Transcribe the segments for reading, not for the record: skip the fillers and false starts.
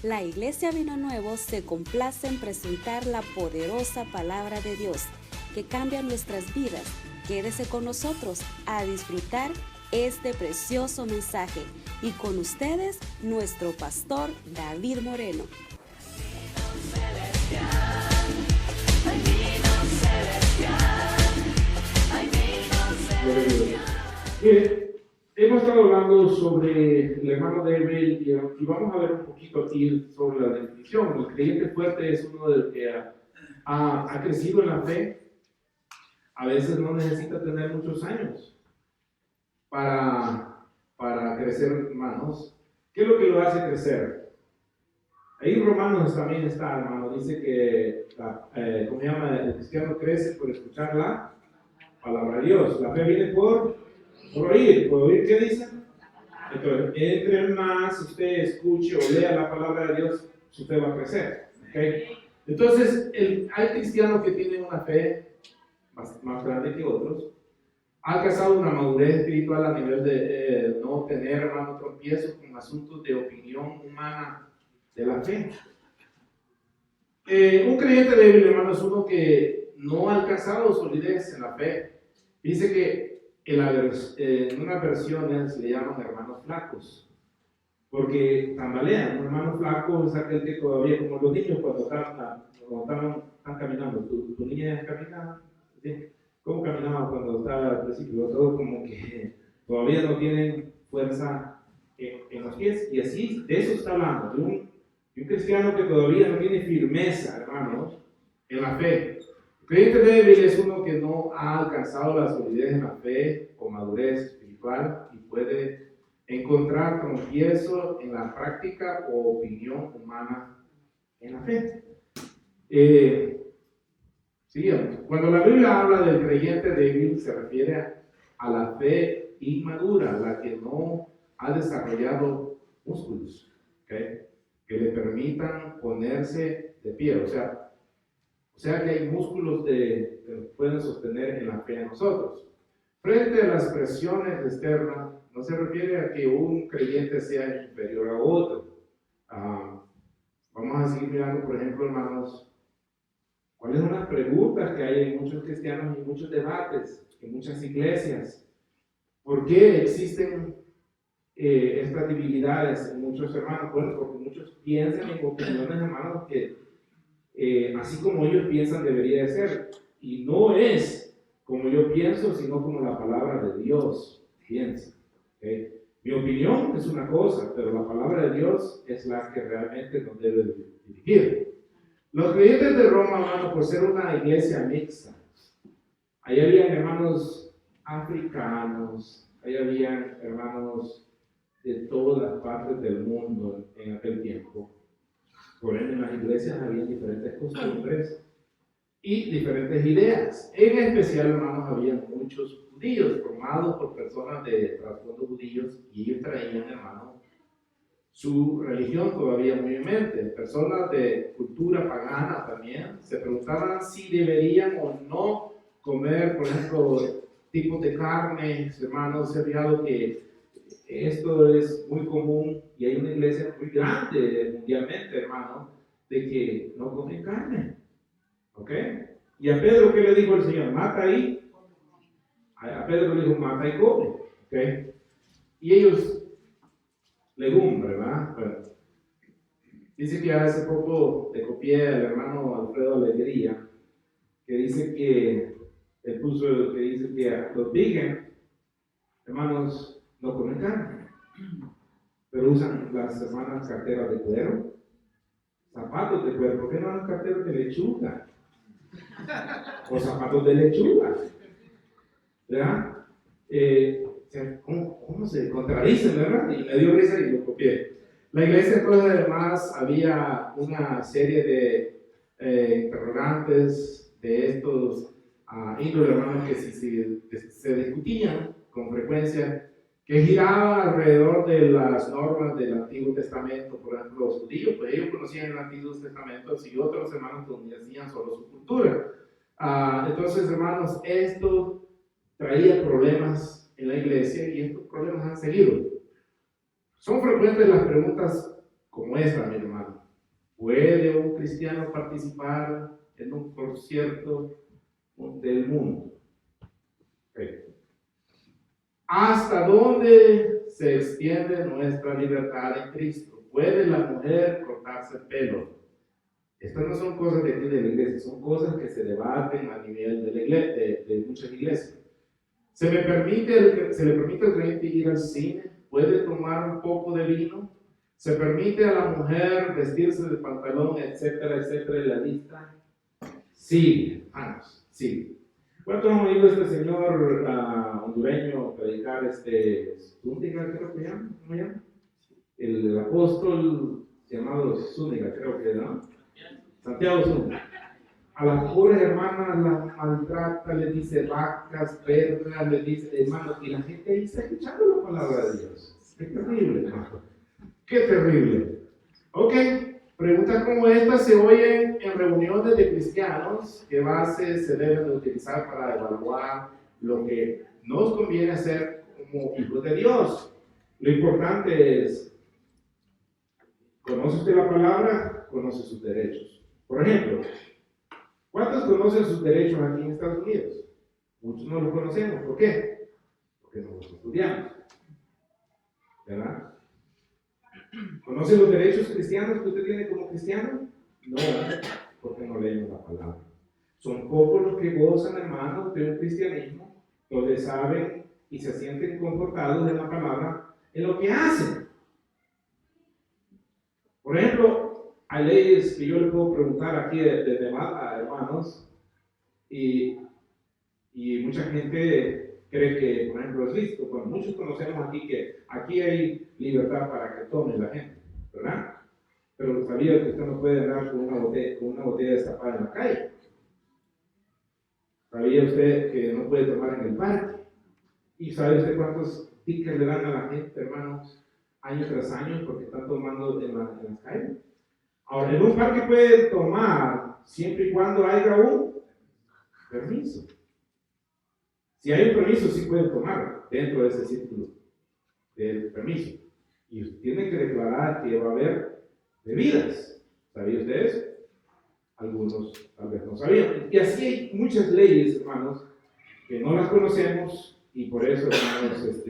La Iglesia Vino Nuevo se complace en presentar la poderosa palabra de Dios que cambia nuestras vidas. Quédese con nosotros a disfrutar este precioso mensaje. Y con ustedes, nuestro pastor David Moreno. Bien, hemos estado hablando sobre el hermano débil y vamos a ver un poquito aquí sobre la definición. El creyente fuerte es uno del que ha crecido en la fe. A veces no necesita tener muchos años para crecer, hermanos. ¿Qué es lo que lo hace crecer? Ahí en Romanos también está, hermano. Dice que, ¿cómo se llama? El cristiano crece por escuchar la palabra de Dios. La fe viene por oír. ¿Por oír qué dice? Entonces, entre más usted escuche o lea la palabra de Dios, su fe va a crecer. ¿Okay? Entonces, hay cristianos que tienen una fe más grande que otros. Ha alcanzado una madurez espiritual a nivel de no tener, hermano, tropiezos con asuntos de opinión humana de la fe. Un creyente débil, hermano, es uno que no ha alcanzado solidez en la fe. Dice que en unas versiones le llaman hermanos flacos, porque tambalean. Un hermano flaco es aquel que todavía, como los niños cuando están caminando. ¿Tu niña caminaba? ¿Sí? ¿Cómo caminaban cuando estaba al principio? Todo como que todavía no tienen fuerza en los pies. Y así, de eso está hablando, de un cristiano que todavía no tiene firmeza, hermanos, en la fe. El creyente débil es uno que no ha alcanzado la solidez en la fe o madurez espiritual y puede encontrar tropiezo en la práctica o opinión humana en la fe. Sigamos. Cuando la Biblia habla del creyente débil, se refiere a la fe inmadura, la que no ha desarrollado músculos, ¿okay? Que le permitan ponerse de pie. O sea que hay músculos que nos pueden sostener en la fe a nosotros. Frente a las presiones externas, no se refiere a que un creyente sea inferior a otro. Vamos a seguir mirando, por ejemplo, hermanos, ¿cuáles son las preguntas que hay en muchos cristianos y muchos debates, en muchas iglesias? ¿Por qué existen estas debilidades en muchos hermanos? Bueno, porque muchos piensan en opiniones, hermanos, que así como ellos piensan debería de ser. Y no es como yo pienso, sino como la palabra de Dios piensa. ¿Okay? Mi opinión es una cosa, pero la palabra de Dios es la que realmente nos debe dirigir. Los creyentes de Roma, hermanos, por ser una iglesia mixta, ahí habían hermanos africanos, ahí habían hermanos de todas las partes del mundo en aquel tiempo. Por ende, en las iglesias había diferentes costumbres y diferentes ideas. En especial, hermanos, había muchos judíos formados por personas de trasfondo judíos y ellos traían, hermanos, su religión todavía muy en mente. Personas de cultura pagana también se preguntaban si deberían o no comer, por ejemplo, tipos de carne. Hermanos, se ha fijado que esto es muy común y hay una iglesia muy grande mundialmente, hermano, de que no comen carne. ¿Ok? Y a Pedro, ¿qué le dijo el Señor? Mata ahí. A Pedro le dijo, mata y come. ¿Ok? Y ellos, legumbre, ¿verdad? Bueno, dice que hace poco le copié al hermano Alfredo Alegría, que dice que él puso, que dice que los vegan, hermanos, no comen carne, pero usan las hermanas carteras de cuero, zapatos de cuero. ¿Por qué no usan carteras de lechuga? O zapatos de lechuga, ¿verdad? ¿Cómo se contradicen, verdad? Y me dio risa y lo copié. La iglesia, entonces, además, había una serie de interrogantes de estos índole, hermanos, que se discutían con frecuencia, que giraban alrededor de las normas del Antiguo Testamento. Por ejemplo, los judíos, pues ellos conocían el Antiguo Testamento y otros hermanos conocían solo su cultura. Entonces, hermanos, esto traía problemas en la iglesia y estos problemas han seguido. Son frecuentes las preguntas como esta, mi hermano. ¿Puede un cristiano participar en un concierto del mundo? Okay. ¿Hasta dónde se extiende nuestra libertad en Cristo? ¿Puede la mujer cortarse el pelo? Estas no son cosas de aquí de la iglesia, son cosas que se debaten a nivel de, la iglesia, de muchas iglesias. ¿Se le permite al creyente ir al cine? ¿Puede tomar un poco de vino? ¿Se permite a la mujer vestirse de pantalón, etcétera, etcétera, en la lista? Sí, hermanos, sí. ¿Cuántos han oído a este señor hondureño predicar Zúñiga, creo que llama? ¿Cómo llama? El apóstol llamado Zúñiga, creo que, ¿no? Santiago Zúñiga. A las pobres hermanas las maltrata, les dice vacas, perras, les dice hermanos, y la gente ahí está escuchando la palabra de Dios. Qué terrible, hermano. Qué terrible. Ok, preguntas como estas se oyen en reuniones de cristianos. ¿Qué bases se deben de utilizar para evaluar lo que nos conviene hacer como hijos de Dios? Lo importante es, ¿conoce usted la palabra? Conoce sus derechos. Por ejemplo, ¿cuántos conocen sus derechos aquí en Estados Unidos? Muchos no los conocemos. ¿Por qué? Porque no los estudiamos. ¿Verdad? ¿Conoce los derechos cristianos que usted tiene como cristiano? No, porque no leemos la palabra. Son pocos los que gozan, hermanos, de un cristianismo, donde saben y se sienten confortados en la palabra en lo que hacen. Por ejemplo, hay leyes que yo le puedo preguntar aquí de Nevada, hermanos, y mucha gente cree que, por ejemplo, es lícito. Bueno, muchos conocemos aquí que aquí hay libertad para que tome la gente, ¿verdad? Pero sabía que usted no puede andar con una botella destapada en la calle. ¿Sabía usted que no puede tomar en el parque? ¿Y sabe usted cuántos tickets le dan a la gente, hermanos, año tras año porque están tomando en las calles? Ahora, en un parque pueden tomar siempre y cuando haya un permiso. Si hay un permiso, sí pueden tomar dentro de ese círculo del permiso. Y usted tiene que declarar que va a haber bebidas. ¿Sabía usted eso? Algunos tal vez no sabían. Y así hay muchas leyes, hermanos, que no las conocemos y por eso, hermanos,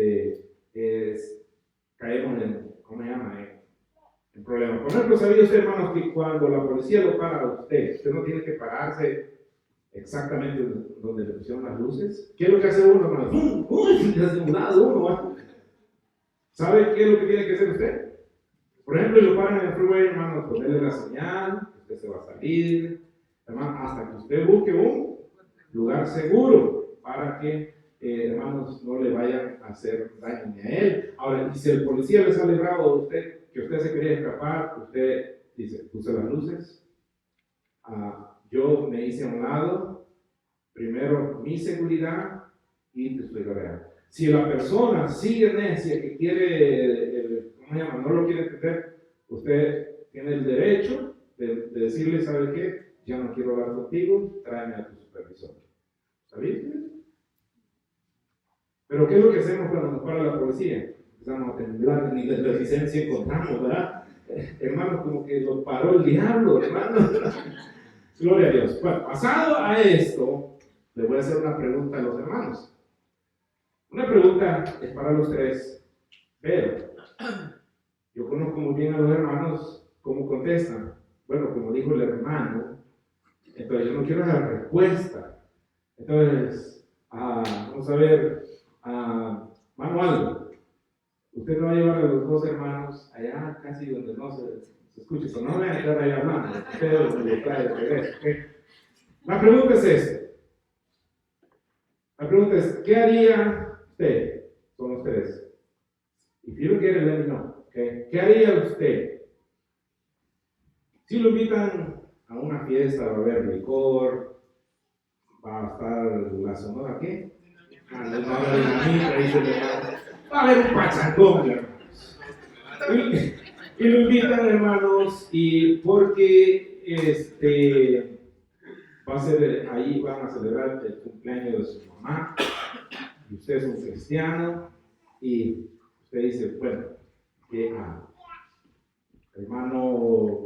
caemos en, ¿cómo se llama? En problemas. Por ejemplo, ¿sabía usted, hermanos, que cuando la policía lo para a usted no tiene que pararse exactamente donde le pusieron las luces? ¿Qué es lo que hace uno, hermano? ¡Uy! Se hace un lado uno, ¿eh? ¿Sabe qué es lo que tiene que hacer usted? Por ejemplo, lo paran en el freeway, hermano, ponerle la señal, usted se va a salir, hermano, hasta que usted busque un lugar seguro para que, hermanos, no le vayan a hacer daño ni a él. Ahora, y si el policía le sale bravo a usted, que usted se quería escapar, usted dice, puse las luces, yo me hice a un lado, primero mi seguridad y te estoy rodeando. Si la persona sigue necia, que quiere, ¿cómo se llama? No lo quiere entender, usted tiene el derecho de decirle, ¿sabe qué? Ya no quiero hablar contigo, tráeme a tu supervisor. ¿Sabías? Pero ¿qué es lo que hacemos cuando nos para la policía? Empezamos a temblar, ni la licencia encontramos, ¿verdad? Hermano, como que lo paró el diablo, hermano. Gloria a Dios. Bueno, pasado a esto, le voy a hacer una pregunta a los hermanos. Una pregunta es para los tres, pero yo conozco muy bien a los hermanos cómo contestan. Bueno, como dijo el hermano, entonces yo no quiero la respuesta. Entonces, vamos a ver, Manuel, usted me va a llevar a los dos hermanos allá casi donde no se escuche, pero no me voy a quedar ahí hablando, ustedes me lo traen de regreso. ¿Okay? La pregunta es esta. La pregunta es, ¿qué haría usted? Son ustedes. If you don't get it, let me know. Okay. ¿Qué haría usted? Si lo invitan a una fiesta, va a haber licor, va a estar la sonora, ¿qué? Va a haber un pachangón, hermanos. Y lo invitan, hermanos, y porque va a ser, ahí van a celebrar el cumpleaños de su mamá, y usted es un cristiano, y usted dice, bueno, ¿qué hago? hermano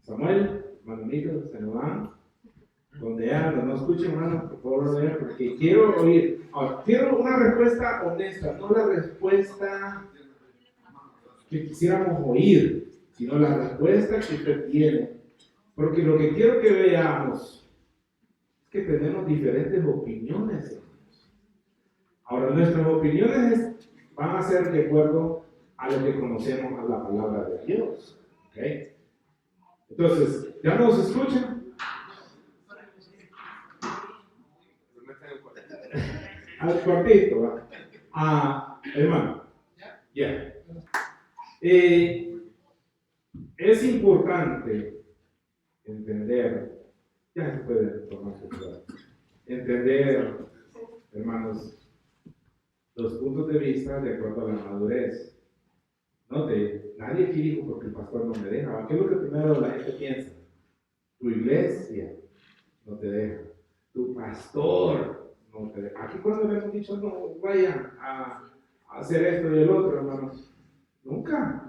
Samuel, hermano Miguel, se nos van. Donde anda, no escuchen, hermano, por favor, vean, porque quiero oír. Ahora, quiero una respuesta honesta, no la respuesta que quisiéramos oír, sino la respuesta que usted tiene. Porque lo que quiero que veamos es que tenemos diferentes opiniones, hermanos. Ahora, nuestras opiniones van a ser de acuerdo a lo que conocemos a la palabra de Dios. ¿Okay? Entonces, ¿ya nos escuchan? Al cuartito, ¿va? Hermano, ya. Es importante entender, ya se puede tomar su lugar, entender, hermanos, los puntos de vista de acuerdo a la madurez. Note, nadie aquí dijo porque el pastor no me deja. ¿Qué es lo que primero la gente piensa? Tu iglesia no te deja, tu pastor no te deja. Aquí cuando le hemos dicho no vayan a hacer esto y el otro, hermanos, nunca.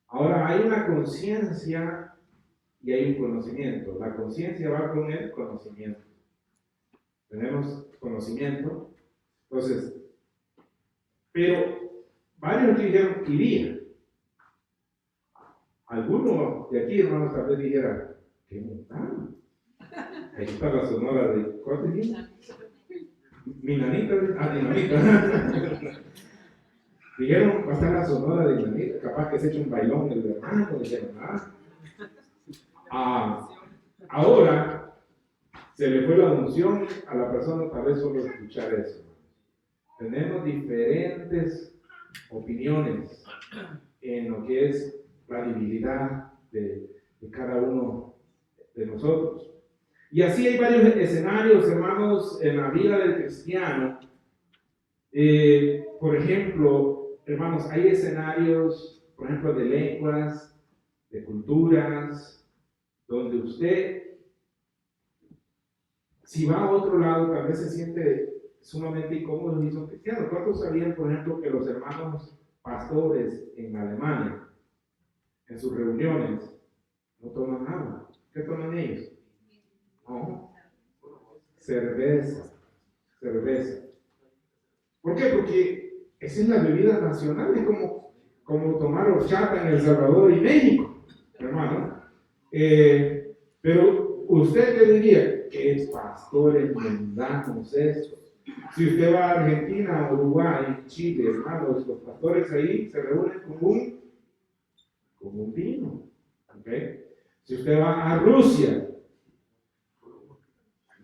Ahora hay una conciencia y hay un conocimiento. La conciencia va con el conocimiento. Tenemos conocimiento, entonces, pero varios dijeron que iría. Algunos de aquí, hermanos, tal vez dijeran, ¿qué montaron? Ahí está la sonora de, ¿cuál dijiste? Minanita, dinamita. Dijeron, va a estar la sonora de dinamita, capaz que se eche un bailón el hermano, dijeron, ahora se le fue la unción a la persona, tal vez solo escuchar eso. Tenemos diferentes opiniones en lo que es la divinidad de cada uno de nosotros. Y así hay varios escenarios, hermanos, en la vida del cristiano. Por ejemplo, hermanos, hay escenarios, por ejemplo, de lenguas, de culturas, donde usted, si va a otro lado, tal vez se siente sumamente incómodo y son cristianos. ¿Cuántos sabían, por ejemplo, que los hermanos pastores en Alemania, en sus reuniones, no toman agua? ¿Qué toman ellos? No, cerveza. ¿Por qué? Porque esa es la bebida nacional, es como tomar horchata en El Salvador y México, hermano. Pero usted qué diría, ¿qué pastores mundanos estos? Si usted va a Argentina, Uruguay, Chile, hermanos, los pastores ahí se reúnen como un vino. ¿Okay? Si usted va a Rusia,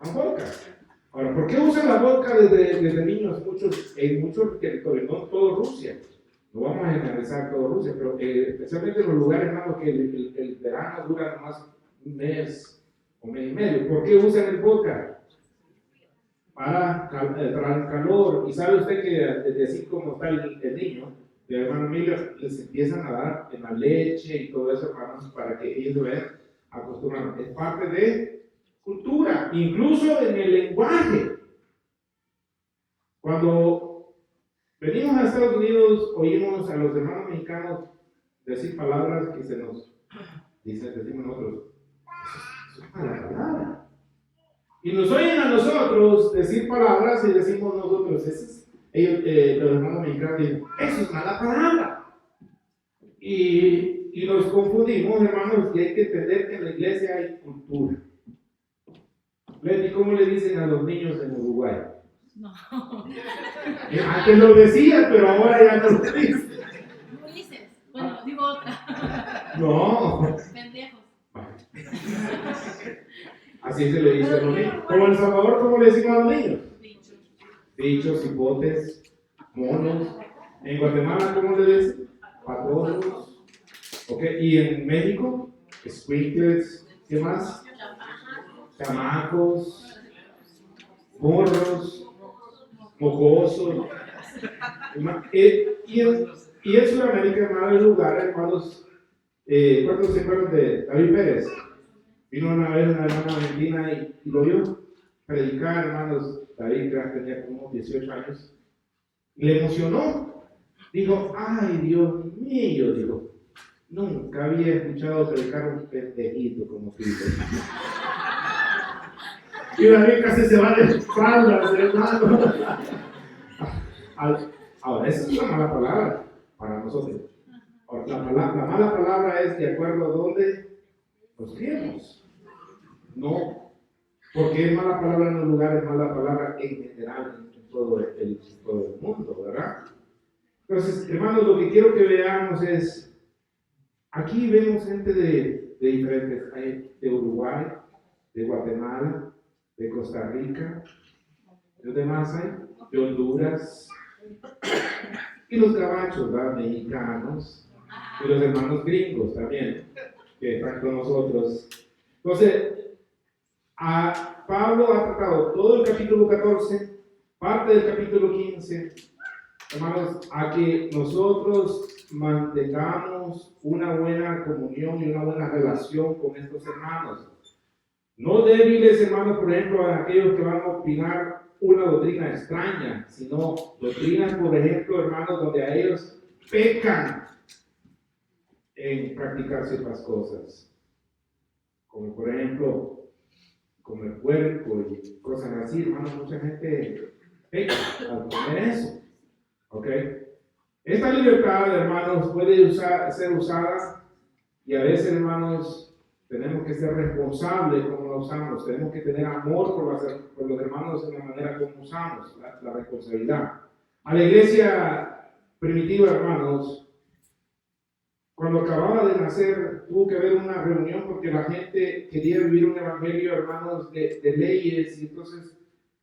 a vodka. Ahora, ¿por qué usan la vodka desde niños en muchos territorios? No todo Rusia. No vamos a generalizar todo Rusia, pero especialmente en los lugares, hermanos, que el verano dura nomás un mes o mes y medio. ¿Por qué usan el vodka? Para el calor. Y sabe usted que desde así como está el niño, el hermano Miller, les empiezan a dar en la leche y todo eso, hermanos, para que ellos se vean acostumbrados. Es parte de cultura, incluso en el lenguaje. Cuando venimos a Estados Unidos, oímos a los hermanos mexicanos decir palabras que se nos decimos nosotros, eso es mala palabra. Y nos oyen a nosotros decir palabras y decimos nosotros, los hermanos mexicanos dicen, eso es mala palabra. Y nos confundimos, hermanos, y hay que entender que en la iglesia hay cultura. Leti, ¿cómo le dicen a los niños en Uruguay? No. Antes lo decían, pero ahora ya no lo dicen. Ulises. Bueno, digo otra. No. Pendejos. Así se le dice a los niños. Como en El Salvador, ¿cómo le decimos a los niños? Dichos. Dichos, hipotes, monos. En Guatemala, ¿cómo le dicen? Patojos. Okay. Y en México, squinkles, ¿qué más? Chamacos, morros, mocosos. Y en Sudamérica, hermano, hay lugares, hermanos. ¿Cuántos se acuerdan de David Pérez? Vino una vez una hermana argentina y lo vio predicar, hermanos. David tenía como 18 años. Y le emocionó. Dijo, ay, Dios mío, dijo. Nunca había escuchado predicar un pendejito como Cristo. Y David casi se va de espaldas, hermano. Ahora, esa es una mala palabra para nosotros. Ahora, la mala palabra es de acuerdo a dónde nos criamos. No, porque es mala palabra en un lugar, es mala palabra en general, en todo el mundo, ¿verdad? Entonces, hermanos, lo que quiero que veamos es, aquí vemos gente de diferentes, hay de Uruguay, de Guatemala, de Costa Rica, ¿de dónde más hay? De Honduras, y los gabachos, ¿verdad? Mexicanos, y los hermanos gringos también, que están con nosotros. Entonces, Pablo ha tratado todo el capítulo 14, parte del capítulo 15, hermanos, a que nosotros mantengamos una buena comunión y una buena relación con estos hermanos. No débiles, hermanos, por ejemplo, a aquellos que van a opinar una doctrina extraña, sino doctrinas, por ejemplo, hermanos, donde a ellos pecan en practicar ciertas cosas, como por ejemplo, como el puerco y cosas así, hermanos, mucha gente peca al comer eso, ¿ok? Esta libertad, hermanos, puede ser usada y a veces, hermanos, tenemos que ser responsables como la usamos, tenemos que tener amor por los hermanos en la manera como usamos la responsabilidad. A la iglesia primitiva, hermanos, cuando acababa de nacer, tuvo que haber una reunión porque la gente quería vivir un evangelio, hermanos, de leyes, y entonces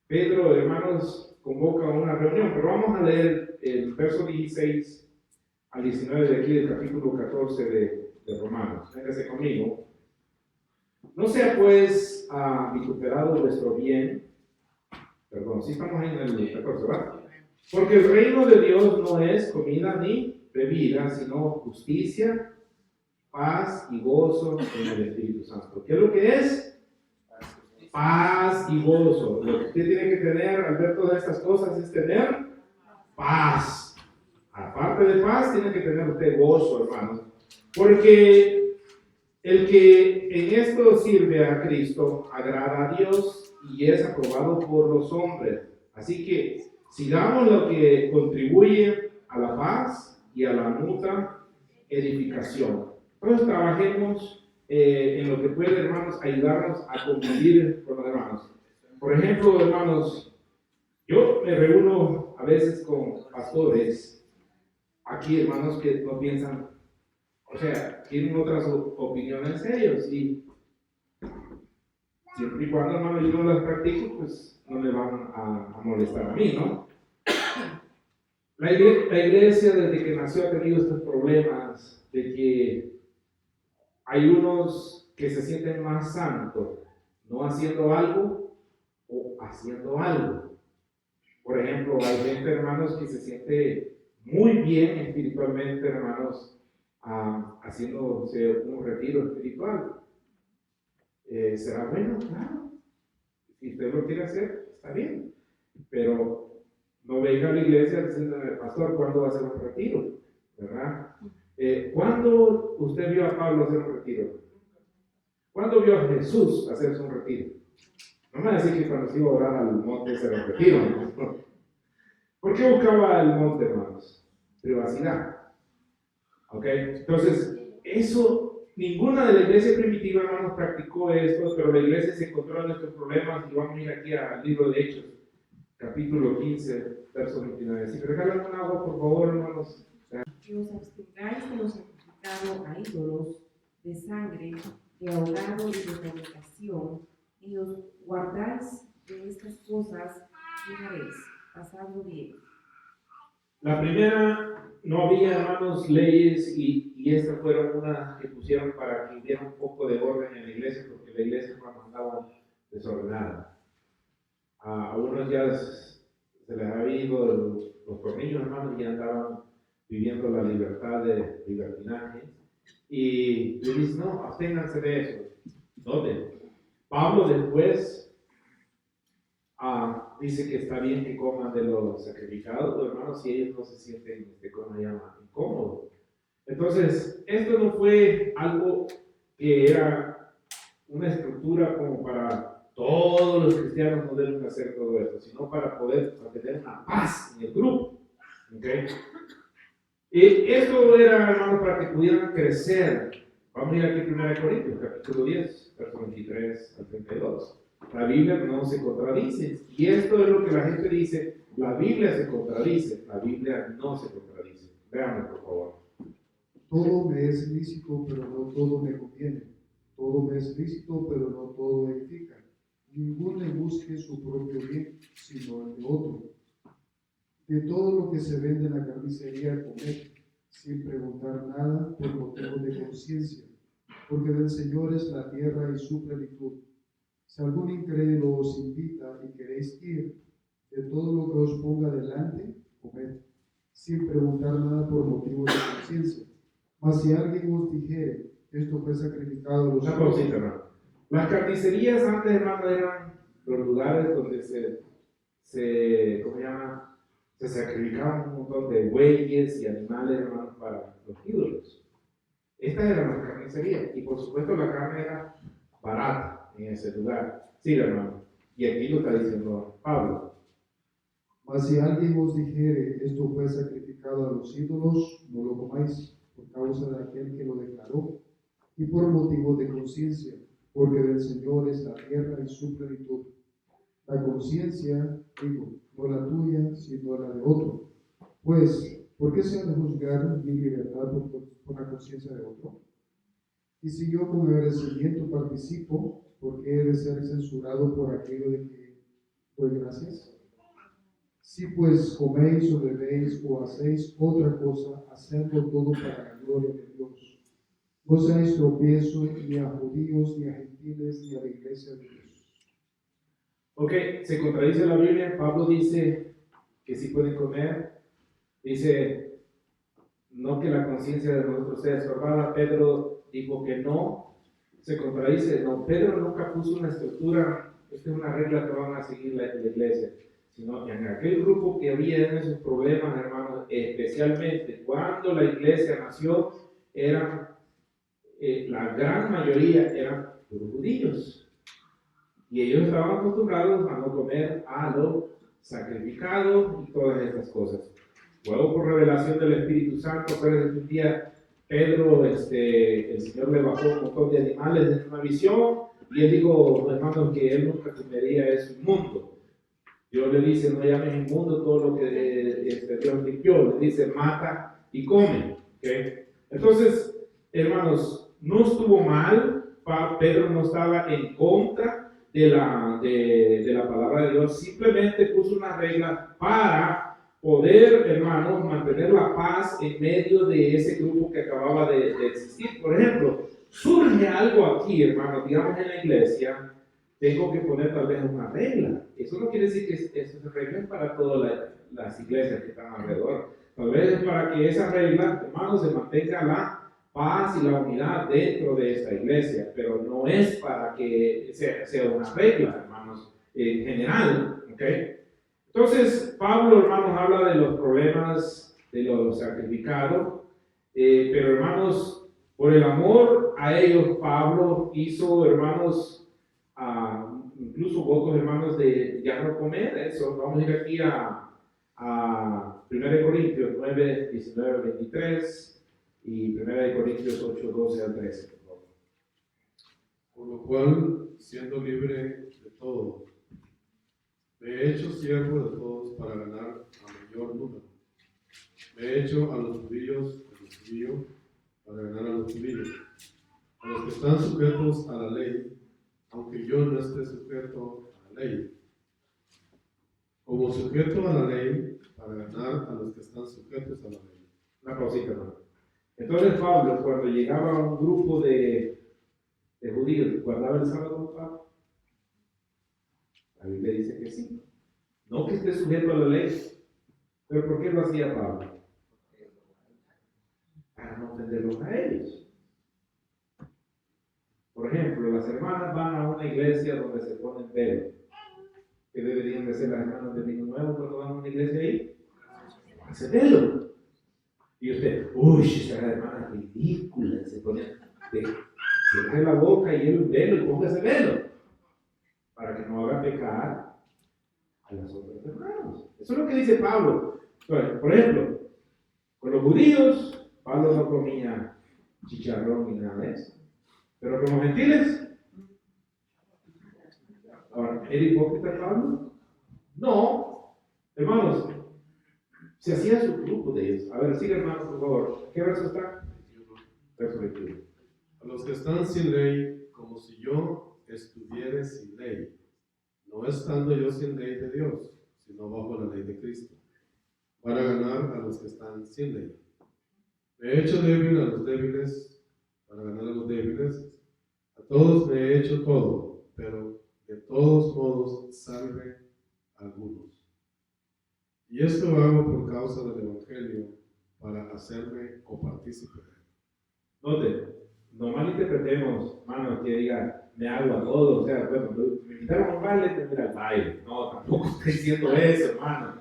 Pedro, hermanos, convoca una reunión. Pero vamos a leer el verso 16 al 19 de aquí del capítulo 14 de Romanos. Véngase conmigo. No sea pues vituperado vuestro bien. Perdón, sí estamos ahí en el 14, ¿verdad? Porque el reino de Dios no es comida ni bebida, sino justicia, paz y gozo en el Espíritu Santo. ¿Qué es lo que es? Paz y gozo. Lo que usted tiene que tener al ver todas estas cosas es tener paz. Aparte de paz, tiene que tener usted gozo, hermano. Porque el que en esto sirve a Cristo agrada a Dios y es aprobado por los hombres. Así que sigamos lo que contribuye a la paz y a la mutua edificación. Entonces trabajemos en lo que puede, hermanos, ayudarnos a convivir con los hermanos. Por ejemplo, hermanos, yo me reúno a veces con pastores aquí, hermanos, que no piensan, o sea, tienen otras opiniones ellos, y siempre y cuando, hermano, yo no las practico, pues no me van a molestar a mí, ¿no? La iglesia, desde que nació, ha tenido estos problemas de que hay unos que se sienten más santos no haciendo algo o haciendo algo. Por ejemplo, hay gente, hermanos, que se siente muy bien espiritualmente, hermanos, haciéndose un retiro espiritual. ¿Será bueno? Claro. Si usted lo quiere hacer, está bien. Pero no venga a la iglesia diciendo, pastor, ¿cuándo va a hacer un retiro? ¿Verdad? ¿Cuándo usted vio a Pablo hacer un retiro? ¿Cuándo vio a Jesús hacerse un retiro? No me va a decir que cuando se iba a orar al monte se un retiro, ¿no? ¿Por qué buscaba el monte, hermanos? Privacidad. ¿Ok? Entonces, eso, ninguna de la iglesia primitiva, hermanos, practicó esto, pero la iglesia se encontró en estos problemas, y vamos a ir aquí al libro de Hechos, capítulo 15, verso 29. Si me regalan un agua, por favor, hermanos. Que os abstengáis de lo sacrificado a ídolos, de sangre, de ahogado y de fornicación, y os guardáis de estas cosas una vez, pasando bien. La primera, no había, hermanos, leyes, y estas fueron unas que pusieron para que hubiera un poco de orden en la iglesia, porque la iglesia, hermanos, andaba desordenada. A unos ya se les había ido los tornillos, hermanos, y ya andaban viviendo la libertad de libertinaje. Y le dice, no, absténganse de eso. ¿Dónde? Pablo después dice que está bien que coman de los sacrificados, hermanos, si ellos no se sienten, como se llama, incómodos. Entonces, esto no fue algo que era una estructura como para todos los cristianos no deben hacer todo esto, sino para poder mantener una paz en el grupo. ¿Okay? Y esto era, hermanos, para que pudieran crecer. Vamos a ir aquí a 1 Corintios, capítulo 10, verso 23 al 32. La Biblia no se contradice. Y esto es lo que la gente dice, la Biblia se contradice. La Biblia no se contradice. Veamos, por favor. Todo me es lícito, pero no todo me conviene. Todo me es lícito, pero no todo edifica. Ninguno busque su propio bien, sino el de otro. De todo lo que se vende en la carnicería, comed, sin preguntar nada por motivos de conciencia, porque del Señor es la tierra y su plenitud. Si algún incrédulo os invita y queréis ir, de todo lo que os ponga delante, comed, sin preguntar nada por motivos de conciencia. Mas si alguien os dijere, esto fue sacrificado a los Una pausita, hermano. Las carnicerías antes, hermano, eran los lugares donde ¿cómo se llama? Se sacrificaban un montón de bueyes y animales, hermano, para los ídolos. Estas eran las carnicerías. Y por supuesto la carne era barata en ese lugar. Sí, hermano. Y aquí lo está diciendo Pablo. Mas si alguien os dijere, esto fue sacrificado a los ídolos, no lo comáis, por causa de aquel que lo declaró, y por motivo de conciencia, porque del Señor es la tierra y su plenitud. La conciencia, digo, no la tuya, sino la de otro. Pues, ¿por qué se ha de juzgar mi libertad por la conciencia de otro? Y si yo con agradecimiento participo, ¿por qué he de ser censurado por aquello de que doy gracias? Si pues coméis o bebéis o hacéis otra cosa, hacedlo todo para la gloria de Dios. No seáis tropiezo ni a judíos, ni a gentiles, ni a la iglesia de Dios. Ok, se contradice la Biblia. Pablo dice que sí pueden comer. Dice, no que la conciencia de nosotros sea estorbada. Pedro dijo que no. Se contradice. No, Pedro nunca puso una estructura. Esta es una regla que van a seguir la iglesia. Sino en aquel grupo que había esos problemas, hermanos, especialmente cuando la iglesia nació, eran, la gran mayoría eran los judíos. Y ellos estaban acostumbrados a no comer a lo sacrificado y todas estas cosas. Luego, por revelación del Espíritu Santo, pues un día Pedro, el Señor le bajó un montón de animales en una visión y él dijo, hermanos, que él nunca comería eso inmundo. Dios le dice, no llames inmundo todo lo que Dios limpió. Le dice, mata y come. ¿Okay? Entonces, hermanos, no estuvo mal. Pedro no estaba en contra de la palabra de Dios. Simplemente puso una regla para poder, hermanos, mantener la paz en medio de ese grupo que acababa de existir. Por ejemplo, surge algo aquí, hermanos, digamos en la iglesia. Tengo que poner tal vez una regla. Eso no quiere decir que esas reglas para todas las iglesias que están alrededor. Tal vez es para que esa regla, hermanos, se mantenga la paz y la unidad dentro de esta iglesia, pero no es para que sea una regla, hermanos, en general. ¿Okay? Entonces, Pablo, hermanos, habla de los problemas de los sacrificados, pero, hermanos, por el amor a ellos, Pablo hizo, hermanos, incluso votos, hermanos, de ya no comer eso. Vamos a ir aquí a 1 Corintios 9, 19, 23 y 1 Corintios 8, 12 al 13. Por lo cual, siendo libre de todo, me he hecho siervo de todos para ganar a mayor número. Me he hecho a los judíos para ganar a los judíos, a los que están sujetos a la ley, aunque yo no esté sujeto a la ley, como sujeto a la ley para ganar a los que están sujetos a la ley. Una pausita, hermano. Entonces Pablo, cuando llegaba a un grupo de judíos, ¿guardaba el sábado, Pablo? La Biblia dice que sí. No que esté sujeto a la ley. ¿Pero por qué lo hacía Pablo? Para no ofenderlos a ellos. Por ejemplo, las hermanas van a una iglesia donde se ponen velo. ¿Qué deberían de ser las hermanas de Vino Nuevo cuando van a una iglesia ahí? Hacer velo. Y usted, uy, esa hermana ridícula, se pone, cierre la boca y el velo, y póngase velo, para que no haga pecar a los otros hermanos. Eso es lo que dice Pablo. Entonces, por ejemplo, con los judíos, Pablo no comía chicharrón ni nada de eso. Pero con los gentiles, ahora, ¿era hipócrita Pablo? No, hermanos, se hacía su grupo de ellos. A ver, sigue hermano, por favor. ¿Qué verso está? Verso 21. A los que están sin ley, como si yo estuviera sin ley, no estando yo sin ley de Dios, sino bajo la ley de Cristo, para ganar a los que están sin ley. Me he hecho débil a los débiles, para ganar a los débiles. A todos me he hecho todo, pero de todos modos salve a algunos. Y esto hago por causa del Evangelio, para hacerme copartícipe de él. Note, no malinterpretemos, hermano, que diga, me hago a todo. O sea, bueno, me invitaron a un baile, tendré al baile. No, tampoco estoy diciendo eso, hermano.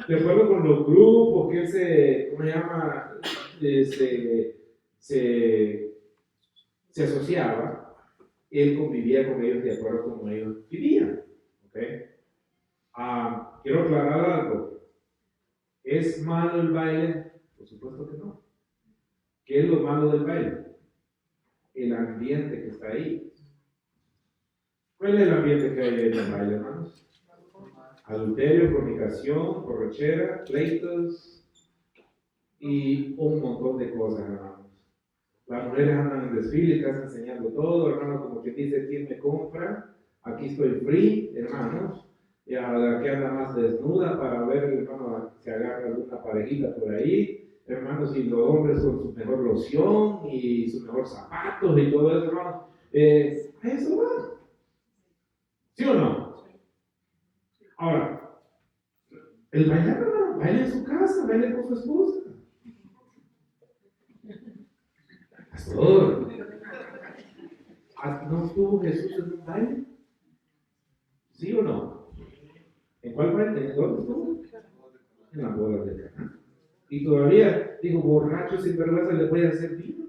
De acuerdo con los grupos que él se, ¿cómo se llama? Se asociaba, él convivía con ellos de acuerdo con cómo ellos vivían. ¿Okay? Quiero aclarar algo. ¿Es malo el baile? Por supuesto que no. ¿Qué es lo malo del baile? El ambiente que está ahí. ¿Cuál es el ambiente que hay en el baile, hermanos? Adulterio, fornicación, borrachera, pleitos y un montón de cosas, hermanos. Las mujeres andan en desfile, casi enseñando todo, hermano, como que dice, ¿quién me compra? Aquí estoy free, hermanos. Y a la que anda más desnuda para ver, hermano, se agarra alguna parejita por ahí. Hermanos, y los hombres con su mejor loción y sus mejores zapatos y todo eso, hermanos. A eso va. ¿Sí o no? Ahora, el bailar, hermano, baila en su casa, baila con su esposa. Pastor, ¿no estuvo Jesús en un baile? ¿Sí o no? ¿En cuál baile? ¿Dónde estuvo? En la boda de Caná. Y todavía, digo, borrachos sin vergüenza le puede hacer vino.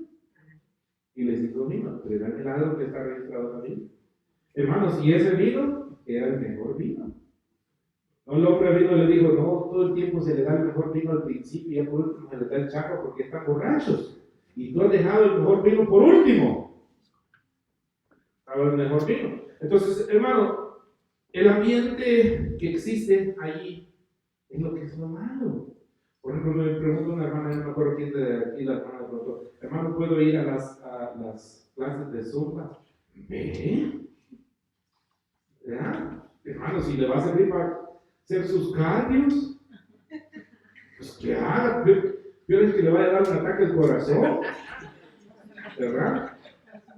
Y les hizo vino, pero era el milagro que está registrado también. Hermanos, y ese vino era el mejor vino. No, el hombre vino y le dijo, no, todo el tiempo se le da el mejor vino al principio y ya por último se le da el chaco porque están borrachos. Y tú has dejado el mejor vino por último. Estaba el mejor vino. Entonces, hermano, el ambiente que existe allí es lo que es lo malo. Por ejemplo, me pregunta una hermana, no me acuerdo quién de aquí, la hermana preguntó, hermano, ¿puedo ir a las clases de Zumba? Ve. ¿Ya? Hermano, si le va a servir para hacer sus cardios, pues que haga. Peor es que le vaya a dar un ataque al corazón, ¿verdad?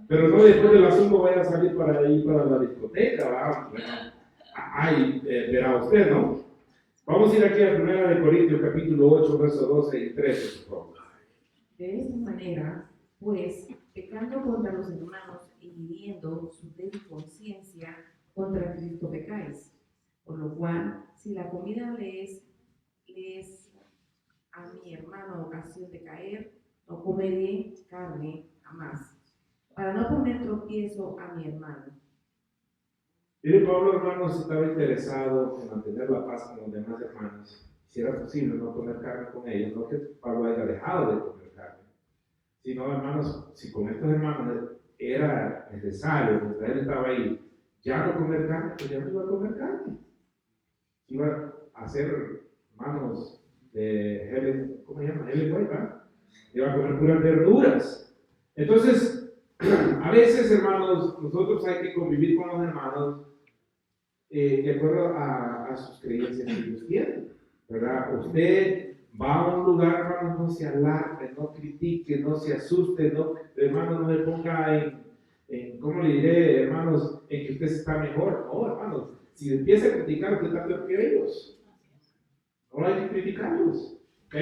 Pero no después de la Zumba vaya a salir para ir para la discoteca, ¿verdad? Bueno, verá usted, ¿no? Vamos a ir aquí a 1 Corintios capítulo 8, versos 12 y 13, por favor. De esta manera, pues, pecando contra los hermanos y viviendo su débil conciencia, contra Cristo pecáis. Por lo cual, si la comida le es a mi hermano ocasión de caer, no comeré carne jamás, para no poner tropiezo a mi hermano. Mire, Pablo, hermanos, estaba interesado en mantener la paz con los demás hermanos. Si era posible no comer carne con ellos, no que Pablo haya dejado de comer carne, sino, hermanos, si con estos hermanos era necesario, mientras él estaba ahí, ya no comer carne, pues ya no iba a comer carne. Iba a hacer, hermanos, de Helen, ¿cómo se llama? Helen White, ¿verdad? Iba a comer puras verduras. Entonces, a veces, hermanos, nosotros hay que convivir con los hermanos de acuerdo a sus creencias que ellos tienen, ¿verdad? Usted va a un lugar, hermanos, no se alarme, no critique, no se asuste, no, hermanos, no le ponga ¿cómo le diré, hermanos, en que usted está mejor? No, hermanos, si empieza a criticar, usted está peor que ellos. No hay que criticarlos, ¿ok?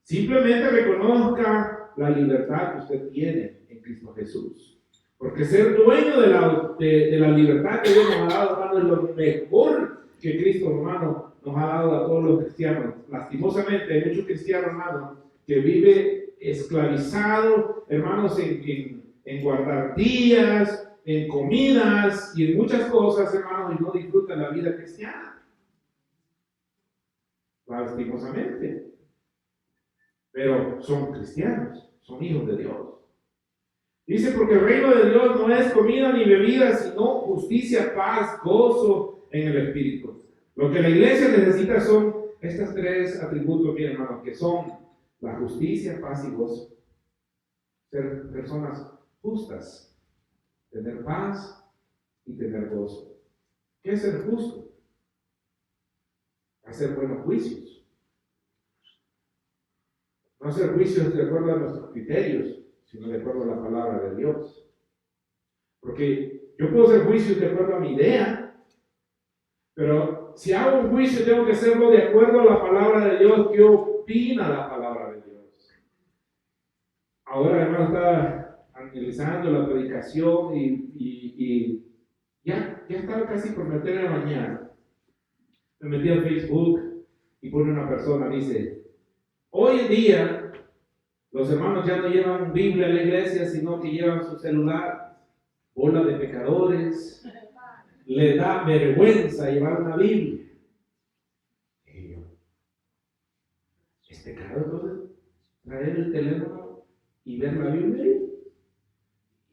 Simplemente reconozca la libertad que usted tiene en Cristo Jesús. Porque ser dueño de la libertad que Dios nos ha dado, hermano, es lo mejor que Cristo, hermano, nos ha dado a todos los cristianos. Lastimosamente, hay muchos cristianos, hermano, que vive esclavizado, hermanos, en guardar días, en comidas y en muchas cosas, hermanos, y no disfruta la vida cristiana. Lastimosamente. Pero son cristianos, son hijos de Dios. Dice, porque el reino de Dios no es comida ni bebida, sino justicia, paz, gozo en el Espíritu. Lo que la iglesia necesita son estos tres atributos, mi hermano, que son la justicia, paz y gozo. Ser personas justas, tener paz y tener gozo. ¿Qué es ser justo? Hacer buenos juicios. No hacer juicios de acuerdo a nuestros criterios, sino de acuerdo a la palabra de Dios. Porque yo puedo hacer juicios de acuerdo a mi idea, pero si hago un juicio tengo que hacerlo de acuerdo a la palabra de Dios. ¿Qué opina la palabra de Dios? Ahora, hermano, estaba analizando la predicación y ya estaba casi por meterme a bañar. Me metí al Facebook y pone una persona, dice, hoy en día los hermanos ya no llevan Biblia a la iglesia, sino que llevan su celular, bola de pecadores, les da vergüenza llevar una Biblia. Y yo, ¿es pecado entonces traer el teléfono y ver la Biblia?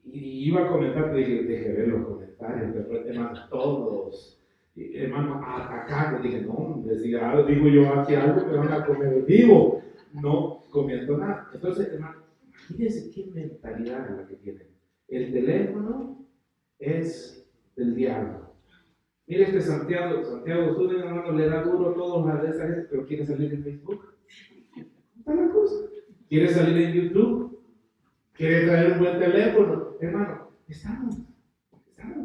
Y iba a comentar, dije, deje ver los comentarios, después hermanos todos, hermanos atacando, dije, no, decía, digo yo aquí algo, me van a comer vivo, no comiendo nada. Entonces, hermano, fíjense qué mentalidad es la que tienen. El teléfono es del diablo. Mire este Santiago Zúñiga, hermano, le da duro a todos las de esas gente, pero quiere salir en Facebook. Está la cosa. Quiere salir en YouTube. Quiere traer un buen teléfono. Hermano, estamos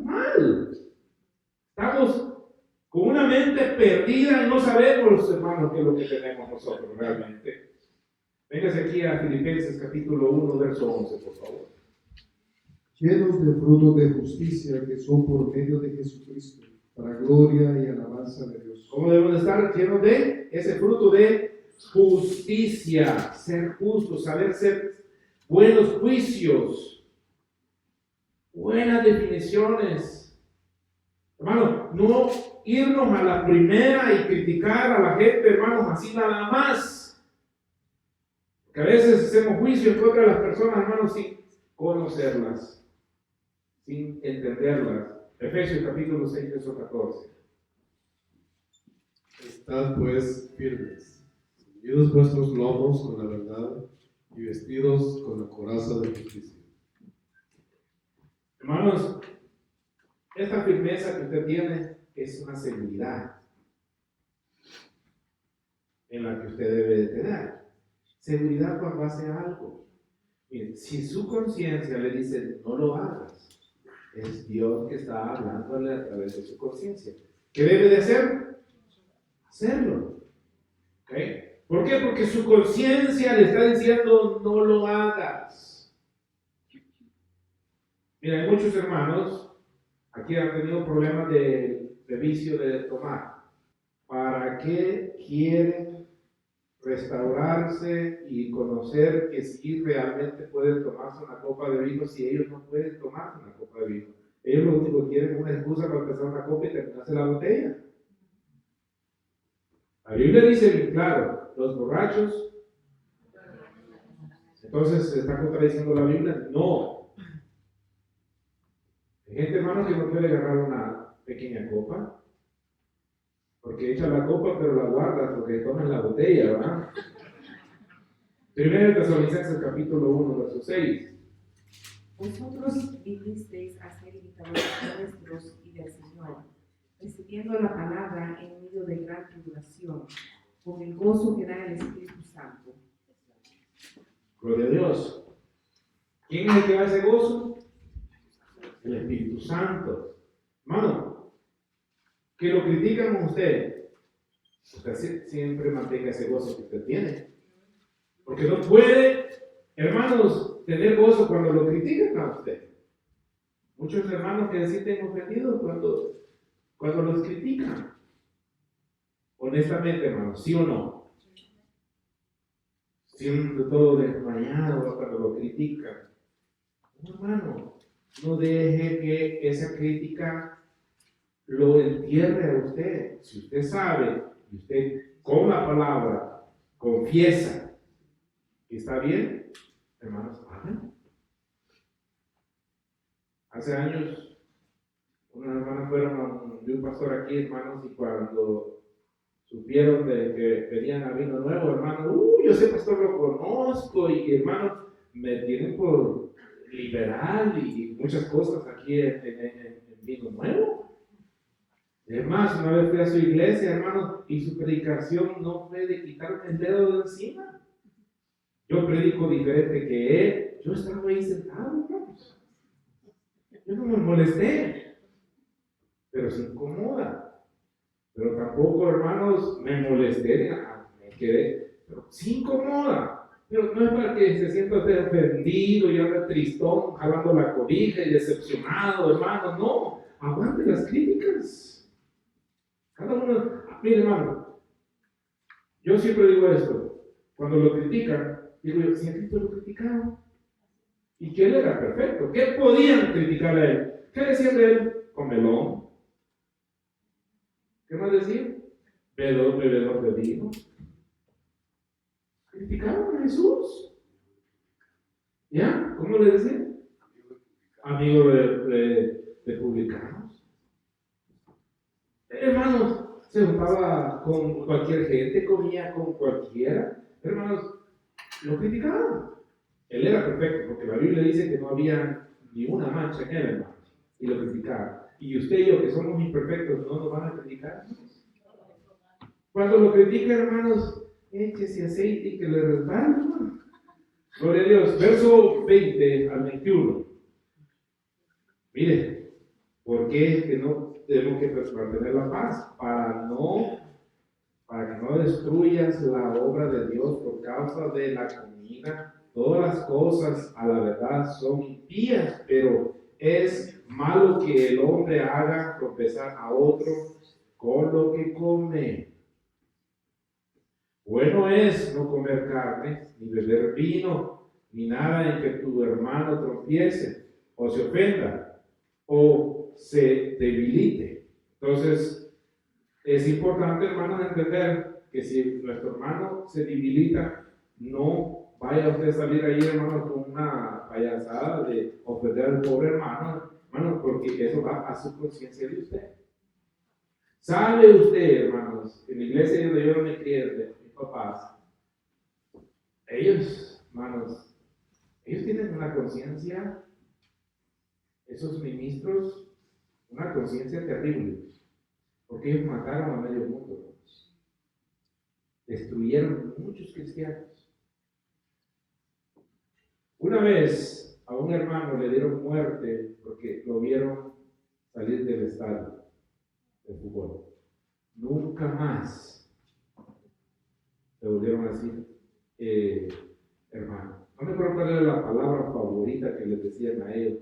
mal. Estamos con una mente perdida y no sabemos, hermano, qué es lo que tenemos nosotros realmente. Véngase aquí a Filipenses capítulo 1, verso 11, por favor. Llenos de frutos de justicia que son por medio de Jesucristo, para gloria y alabanza de Dios. ¿Cómo debemos de estar llenos de ese fruto de justicia? Ser justos, saber ser buenos juicios, buenas definiciones. Hermano, no irnos a la primera y criticar a la gente, hermanos, así nada más. Porque a veces hacemos juicios contra las personas, hermanos, sin conocerlas, sin entenderlas. Efesios capítulo 6, verso 14. Estad pues firmes, ceñidos vuestros lomos con la verdad y vestidos con la coraza de justicia. Hermanos, esta firmeza que usted tiene es una seguridad en la que usted debe de tener. Seguridad cuando hace algo. Miren, si su conciencia le dice no lo hagas, es Dios que está hablándole a través de su conciencia. ¿Qué debe de hacer? Hacerlo. ¿Okay? ¿Por qué? Porque su conciencia le está diciendo no lo hagas. Mira, hay muchos hermanos aquí han tenido problemas de vicio de tomar. ¿Para qué quieren restaurarse y conocer que sí realmente pueden tomarse una copa de vino si ellos no pueden tomarse una copa de vino? Ellos lo único que quieren es una excusa para empezar una copa y terminarse la botella. La Biblia dice bien claro, los borrachos. Entonces, ¿se está contradiciendo la Biblia? No. Hay gente, hermano, que no puede agarrar una pequeña copa, porque echa la copa, pero la guarda, porque toman la botella, ¿verdad? Primero Tesalonicenses capítulo 1, verso 6. Vosotros vinisteis a ser imitadores nuestros y del Señor, recibiendo la palabra en medio de gran tribulación, con el gozo que da el Espíritu Santo. Gloria a Dios. ¿Quién es el que da ese gozo? El Espíritu Santo. Hermano, que lo critican a usted siempre mantenga ese gozo que usted tiene. Porque no puede, hermanos, tener gozo cuando lo critican a usted. Muchos hermanos que se sienten ofendidos cuando los critican. Honestamente, hermanos, ¿sí o no? siente todo desmayado cuando lo critican. No, hermano, no deje que esa crítica lo entierre a usted. Si usted sabe y usted con la palabra confiesa que está bien, hermanos, háganlo. Hace años, unas hermanas fueron de un pastor aquí, hermanos, y cuando supieron de que venían a vino nuevo, hermano, yo ese pastor lo conozco, y hermano, me tienen por liberal y muchas cosas aquí en vino nuevo. Es más, una vez fui a su iglesia, hermano, y su predicación no fue de quitarme el dedo de encima. Yo predico diferente que él. Yo estaba ahí sentado, hermanos. Yo no me molesté, pero se incomoda. Pero tampoco, hermanos, me molesté, me quedé, pero se incomoda. Pero no es para que se sienta usted ofendido y ande tristón, jalando la cobija y decepcionado, hermano. No, aguante las críticas. Cada uno, mire, hermano, yo siempre digo esto, cuando lo critican, digo yo, si a Cristo lo criticaron, y que él era perfecto, ¿qué podían criticar a él? ¿Qué decían de él? Comelón. ¿Qué más decían? Bebedor de vino. Criticaron a Jesús. ¿Ya? ¿Cómo le decían? Amigo de publicanos. Hermanos, se juntaba con cualquier gente, comía con cualquiera. Hermanos, lo criticaban. Él era perfecto, porque la Biblia dice que no había ni una mancha en él, hermano, y lo criticaban. Y usted y yo, que somos imperfectos, ¿no nos van a criticar? Cuando lo critican, hermanos, échese aceite y que le resbale, hermano. Gloria a Dios. Verso 20 al 21. Mire, ¿por qué es que no tenemos que mantener la paz? Para que no destruyas la obra de Dios por causa de la comida. Todas las cosas a la verdad son impías, pero es malo que el hombre haga tropezar a otro con lo que come. Bueno es no comer carne, ni beber vino, ni nada en que tu hermano tropiece, o se ofenda, o se debilite. Entonces, es importante, hermanos, entender que si nuestro hermano se debilita, no vaya usted a salir ahí, hermano, con una payasada de ofender al pobre hermano, porque eso va a su conciencia de usted. ¿Sabe usted, hermanos, en la iglesia donde yo me crié, de mis papás, ellos, hermanos, ellos tienen una conciencia, esos ministros, una conciencia terrible, porque ellos mataron a medio mundo, hermanos. Destruyeron muchos cristianos. Una vez a un hermano le dieron muerte porque lo vieron salir del estadio de fútbol. Nunca más le volvieron a decir hermano. No me acuerdo cuál era la palabra favorita que les decían a ellos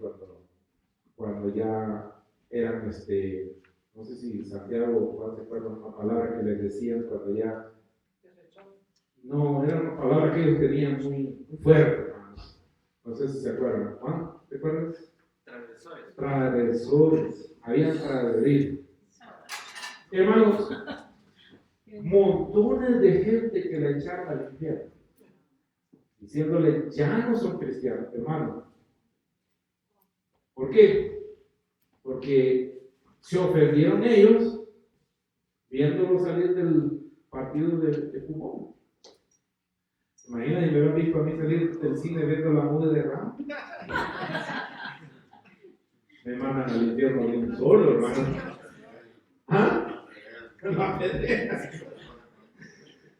cuando ya eran, no sé si Santiago o Juan se acuerdan una palabra que les decían cuando ya. No, era una palabra que ellos tenían muy fuerte, hermanos. No sé si se acuerdan. Juan, ¿te acuerdas? Transgresores. Transgresores. Habían transgredido. Hermanos, montones de gente que la echaron al infierno, diciéndole, ya no son cristianos, hermano. ¿Por qué? Porque se ofendieron ellos viéndolo salir del partido de fútbol. Imagínate, me hubieran visto a mí salir del cine viendo la muda de Ram. Me mandan al infierno de un solo, hermano. ¿Ah? La pedrea.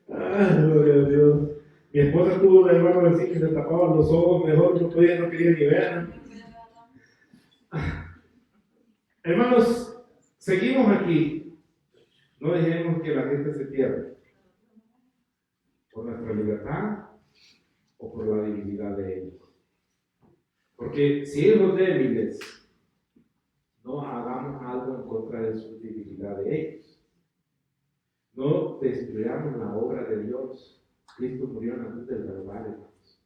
Ay, gloria a Dios. Mi esposa tuvo una hermana así que se tapaban los ojos, mejor no quería ni ver. Hermanos, seguimos aquí. No dejemos que la gente se pierda por nuestra libertad o por la debilidad de ellos. Porque si ellos débiles, no hagamos algo en contra de su debilidad de ellos. No destruyamos la obra de Dios Cristo murió en la cruz del Calvario, hermanos.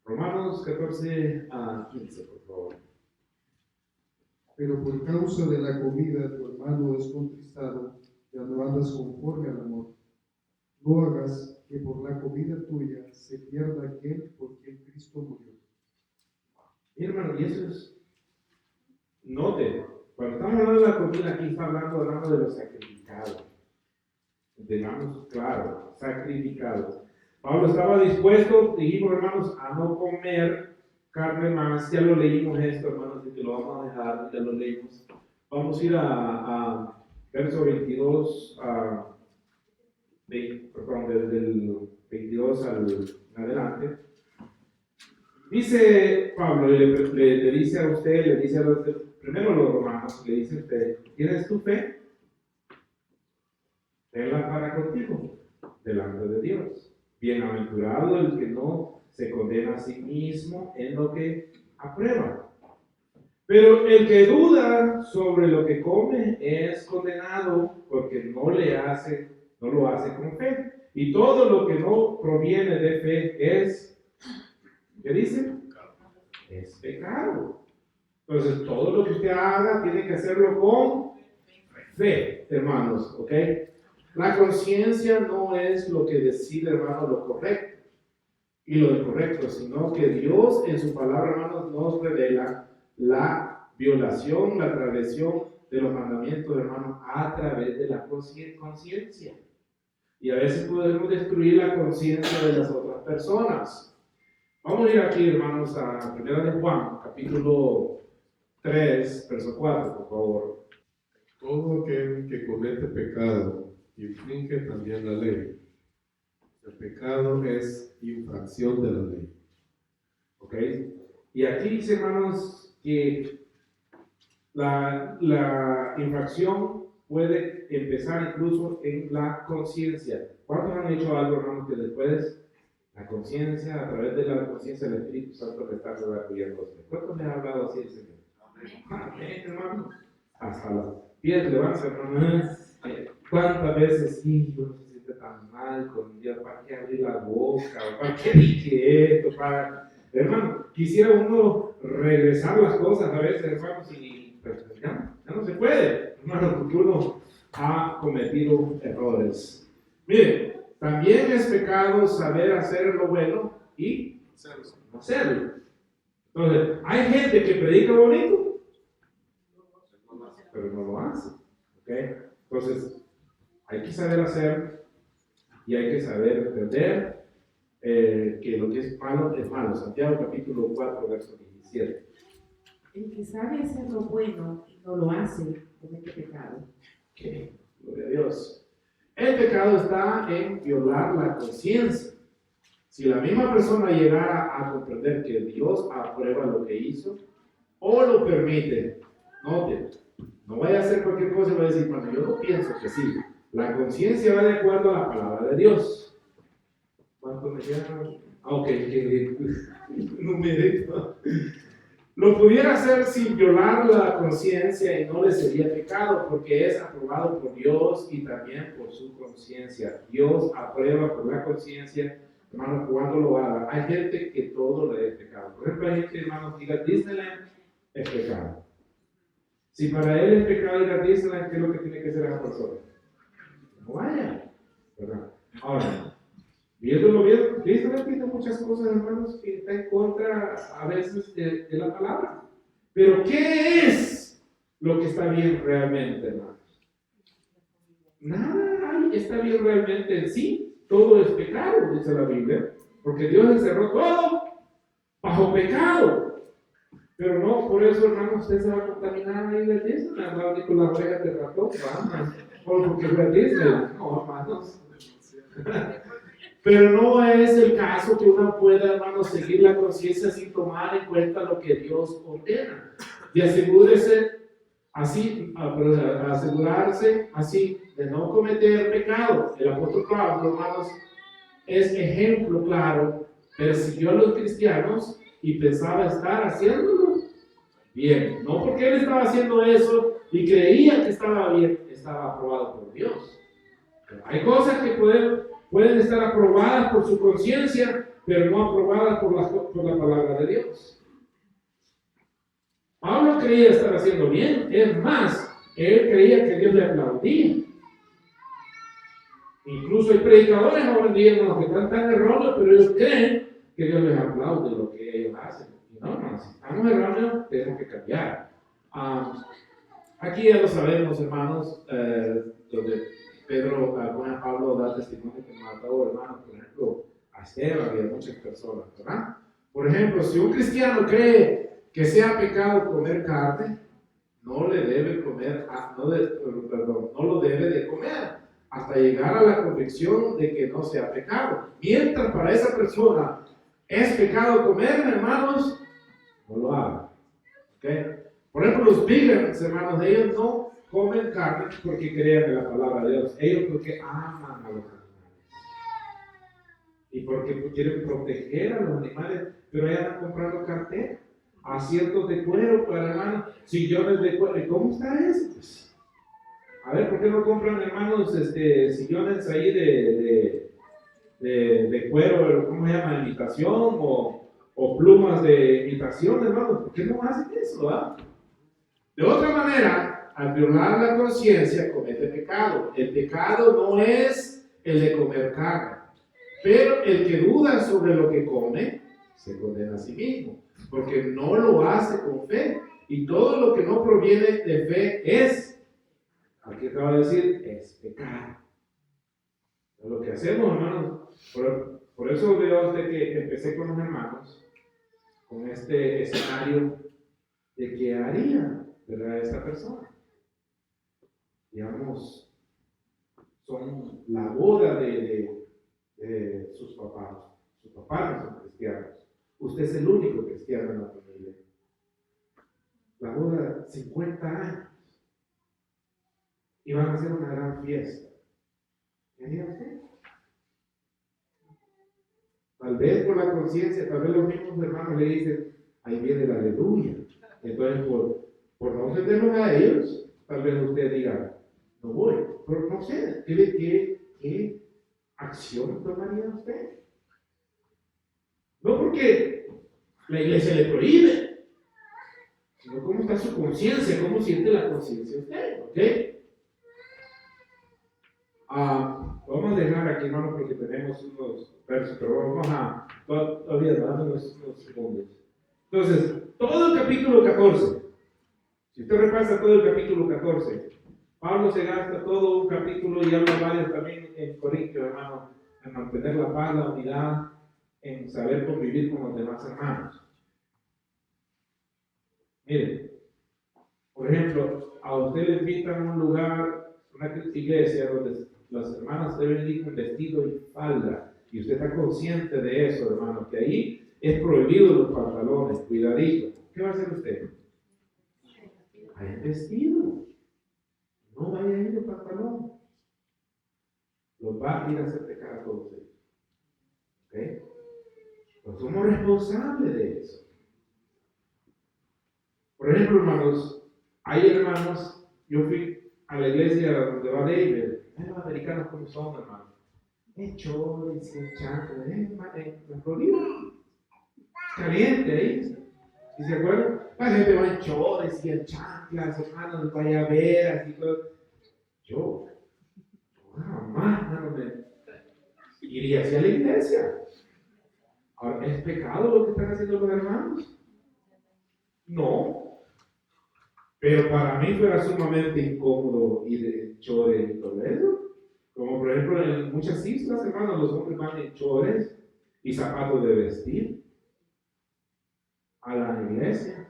Romanos 14 a 15, por favor. Pero por causa de la comida tu hermano es contristado, ya no andas conforme al amor. No hagas que por la comida tuya se pierda aquel por quien Cristo murió. Mi hermano, y eso es, note, cuando estamos hablando de la comida, aquí está hablando de los sacrificados. Tengamos claro, sacrificados. Pablo estaba dispuesto, dijimos hermanos, a no comer carne más. Ya lo leímos esto, hermanos, y que lo vamos a dejar, ya lo leímos. Vamos a ir a verso 22, desde el 22 en adelante. Dice Pablo, le dice a usted, le dice a los, primero a los romanos, le dice a usted, ¿tienes tu fe? Tenla para contigo, delante de Dios. Bienaventurado el que no se condena a sí mismo en lo que aprueba. Pero el que duda sobre lo que come es condenado porque no lo hace con fe. Y todo lo que no proviene de fe es, ¿qué dice? Es pecado. Entonces, todo lo que usted haga tiene que hacerlo con fe, hermanos, ¿ok? La conciencia no es lo que decide, hermanos, lo correcto y lo incorrecto, sino que Dios en su palabra, hermanos, nos revela la violación, la transgresión de los mandamientos, hermanos, a través de la conciencia. Y a veces podemos destruir la conciencia de las otras personas. Vamos a ir aquí, hermanos, a 1 de Juan, capítulo 3, verso 4, por favor. Todo aquel que comete pecado infringe también la ley. El pecado es infracción de la ley. ¿Ok? Y aquí dice, hermanos, que la infracción puede empezar incluso en la conciencia. ¿Cuántos han hecho algo, hermanos, que después la conciencia, a través de la conciencia del Espíritu Santo, le está redarguyendo? ¿Cuántos me han hablado así el Señor? Amén, hermano. Hasta los pies levantan, hermano. ¿Cuántas veces sí, uno se siente tan mal con Dios? ¿Para qué abrir la boca? ¿Para qué dije esto? Hermano, quisiera uno regresar las cosas a veces, hermanos, y pues, ya no se puede, hermano, porque uno ha cometido errores. Mire, también es pecado saber hacer lo bueno y no hacerlo. Entonces, hay gente que predica bonito, pero no lo hace. ¿Okay? Entonces, hay que saber hacer y hay que saber entender que lo que es malo es malo. Santiago capítulo 4, verso 17. El que sabe hacer lo bueno y no lo hace, comete pecado. Okay. Gloria a Dios. El pecado está en violar la conciencia. Si la misma persona llegara a comprender que Dios aprueba lo que hizo o lo permite, note, no vaya a hacer cualquier cosa y va a decir, bueno, yo no pienso que sí. La conciencia va de acuerdo a la palabra de Dios. ¿Cuánto me queda? Ok, no me dejo. Lo pudiera hacer sin violar la conciencia y no le sería pecado, porque es aprobado por Dios y también por su conciencia. Dios aprueba por la conciencia, hermano, cuando lo haga. Hay gente que todo le es pecado. Por ejemplo, hay gente, hermano, que diga Disneyland es pecado. Si para él es pecado ir a Disneyland, ¿qué es lo que tiene que hacer esa persona? No vaya, ¿verdad? Ahora, viéndolo bien, Disneyland tiene muchas cosas, hermanos, que está en contra a veces de la palabra. Pero, ¿qué es lo que está bien realmente, hermanos? Nada está bien realmente en sí. Todo es pecado, dice la Biblia, porque Dios encerró todo bajo pecado. Pero no, por eso, hermanos, usted se va a contaminar ahí de Disneyland, va a venir con las orejas de ratón, vamos, porque fue a Disneyland, no, hermanos. Pero no es el caso que uno pueda, hermanos, seguir la conciencia sin tomar en cuenta lo que Dios ordena. Y asegurarse así de no cometer pecado. El apóstol Pablo, hermanos, es ejemplo claro, persiguió a los cristianos y pensaba estar haciéndolo bien. No porque él estaba haciendo eso y creía que estaba bien, estaba aprobado por Dios. Pero hay cosas que pueden estar aprobadas por su conciencia, pero no aprobadas por la palabra de Dios. Pablo creía estar haciendo bien, es más, él creía que Dios le aplaudía. Incluso hay predicadores ahora en día que están tan erróneos, pero ellos creen que Dios les aplaude lo que ellos hacen. Y no, si estamos erróneos, tenemos que cambiar. Aquí ya lo sabemos, hermanos, donde Pablo da testimonio que mató hermanos, por ejemplo, a Esteban y a muchas personas, ¿verdad? Por ejemplo, si un cristiano cree que sea pecado comer carne, no le debe comer, no lo debe de comer hasta llegar a la convicción de que no sea pecado. Mientras para esa persona es pecado comer, hermanos, no lo hagan. ¿Okay? Por ejemplo, los vegans, hermanos, ellos no comen carne porque creen en la palabra de Dios, ellos porque aman a los animales y porque quieren proteger a los animales, pero ellos están comprando cartera, asientos de cuero para, hermanos, sillones de cuero. ¿Y cómo está eso? Pues, a ver, ¿por qué no compran, hermanos, sillones ahí de cuero, ¿cómo se llama? Imitación o plumas de imitación, hermanos. ¿Por qué no hacen eso? ¿Ah? De otra manera, al violar la conciencia, comete pecado. El pecado no es el de comer carne, pero el que duda sobre lo que come, se condena a sí mismo, porque no lo hace con fe. Y todo lo que no proviene de fe aquí acaba de decir, es pecado. Lo que hacemos, hermanos, por eso veo a usted que empecé con los hermanos, con este escenario de qué haría, ¿verdad?, esta persona. Digamos, son la boda de sus papás. Sus papás no son cristianos. Usted es el único cristiano en la familia. La boda, 50 años. Y van a hacer una gran fiesta. ¿Qué haría usted? Tal vez por la conciencia, tal vez los mismos hermanos le dicen, ahí viene la aleluya. Entonces, por no ofenderlos a ellos, tal vez usted diga, no voy. Pero no sé, ¿qué acción tomaría usted? No porque la iglesia le prohíbe, sino cómo está su conciencia, cómo siente la conciencia usted, ¿ok? Vamos a dejar aquí, hermanos, porque tenemos unos versos, pero vamos a todavía dando unos segundos. Entonces, todo el capítulo 14, si usted repasa todo el capítulo 14, Pablo se gasta todo un capítulo y habla varios también en Corintios, hermano, en mantener la paz, la unidad, en saber convivir con los demás hermanos. Miren, por ejemplo, a usted le invitan a un lugar, una iglesia donde las hermanas deben ir con vestido y falda, y usted está consciente de eso, hermano, que ahí es prohibido los pantalones, cuidadito. ¿Qué va a hacer usted? Vaya en vestido, no vaya a ir en pantalón. Los va a ir a hacer pecar a todos ellos. ¿Ok? Pues somos responsables de eso. Por ejemplo, hermanos, hay hermanos, yo fui a la iglesia donde va David. Los americanos como son, hermano. En chores, en chanclas, en Florida. Caliente ahí. ¿Y se acuerdan? La gente va en chores y en chanclas, hermanos, vaya a ver, así todo. Yo jamás, hermano, iría hacia la iglesia. Ahora, ¿es pecado lo que están haciendo los hermanos? No. Pero para mí fuera sumamente incómodo ir en chores y todo eso. Como por ejemplo en muchas islas, hermanos, los hombres van en chores y zapatos de vestir a la iglesia.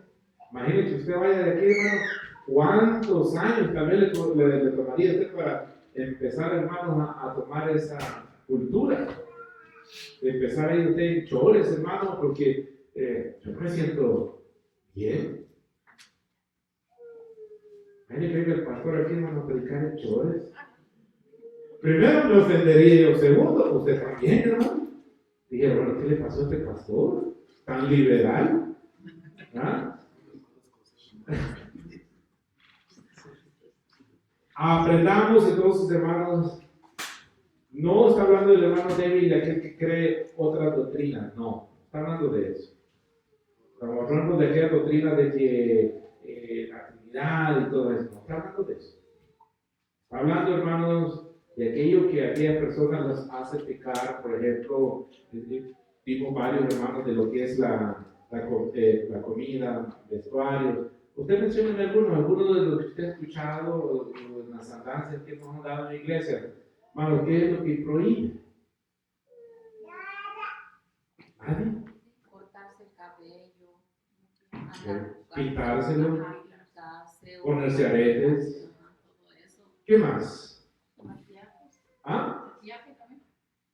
Imagínese, usted vaya de aquí, hermano, ¿cuántos años tal vez le tomaría a usted para empezar, hermanos, a tomar esa cultura? Empezar a ir usted en chores, hermano, porque yo me siento bien. Viene que venga el pastor aquí, hermano, a predicar en chores. Primero me ofendería yo, segundo, usted también, hermano. Dije, bueno, ¿qué le pasó a este pastor? ¿Tan liberal? ¿Ah? Aprendamos entonces, hermanos, No está hablando del hermano débil, de aquel que cree otras doctrinas, no, está hablando de eso. Estamos hablando de aquella doctrina de que la Trinidad y todo eso, no está hablando de eso. Está hablando, hermanos, de aquello que aquellas personas las hace pecar, por ejemplo, vimos varios hermanos de lo que es la comida, vestuario. Usted menciona algunos de los que usted ha escuchado, o en las andanzas que nos han dado en la iglesia. Hermano, ¿qué es lo que prohíbe? ¿Nadie? Cortarse el cabello, Pintárselo, ponerse aretes. ¿Qué más? El maquillaje. ¿Ah? Maquillaje también.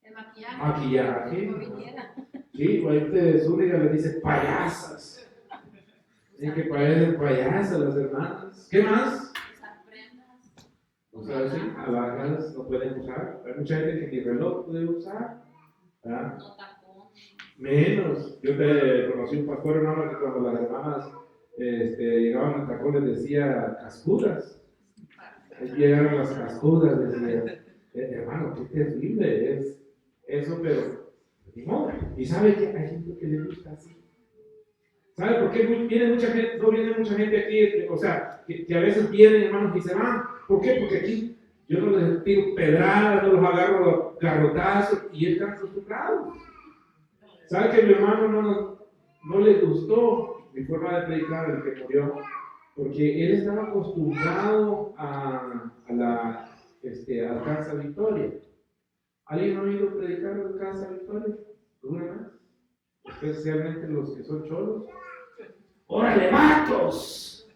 El maquillaje. Maquillaje. Como viniera. Sí, o ahí Zúñiga le dice payasas. Dicen que parecen payasas las hermanas. ¿Qué más? Usar prendas. O sea, sí, alhajas no pueden usar. Hay mucha gente que ni reloj puede usar. ¿Verdad? No tacones. Menos. Yo te conocí un pastor, hermano, que cuando las hermanas llegaban a tacones decía cascudas. Ahí llegaron las cascudas, decía. Hermano, qué terrible es eso, pero ni modo. Y sabe que hay gente que le gusta así. ¿Sabe por qué viene mucha gente, no viene mucha gente aquí? O sea, que a veces vienen, hermanos, y se van. ¿Por qué? Porque aquí yo no les tiro pedradas, no los agarro garrotazos y están acostumbrados. ¿Sabe que mi hermano no le gustó mi forma de predicar, el que murió? Porque él estaba acostumbrado a la Alcanza Victoria. ¿Alguien ha oído predicar Alcanza Victoria? ¿Alguna vez? Especialmente los que son cholos. ¡Órale, vatos!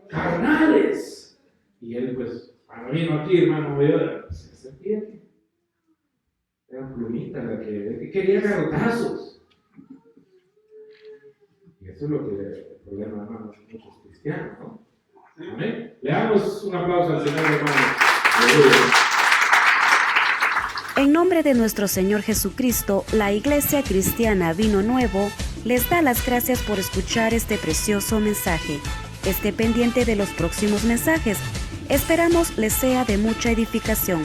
¡Carnales! Y él, pues, cuando vino aquí, hermano, se sentía que eran plumitas la que quería garrotazos. Y eso es lo que el problema, hermanos, de muchos cristianos, ¿no? Amén. Le damos un aplauso al Señor, hermano. En nombre de nuestro Señor Jesucristo, la Iglesia Cristiana Vino Nuevo les da las gracias por escuchar este precioso mensaje. Esté pendiente de los próximos mensajes. Esperamos les sea de mucha edificación.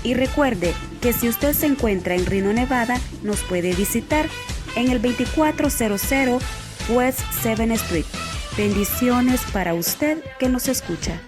Y recuerde que si usted se encuentra en Reno, Nevada, nos puede visitar en el 2400 West 7th Street. Bendiciones para usted que nos escucha.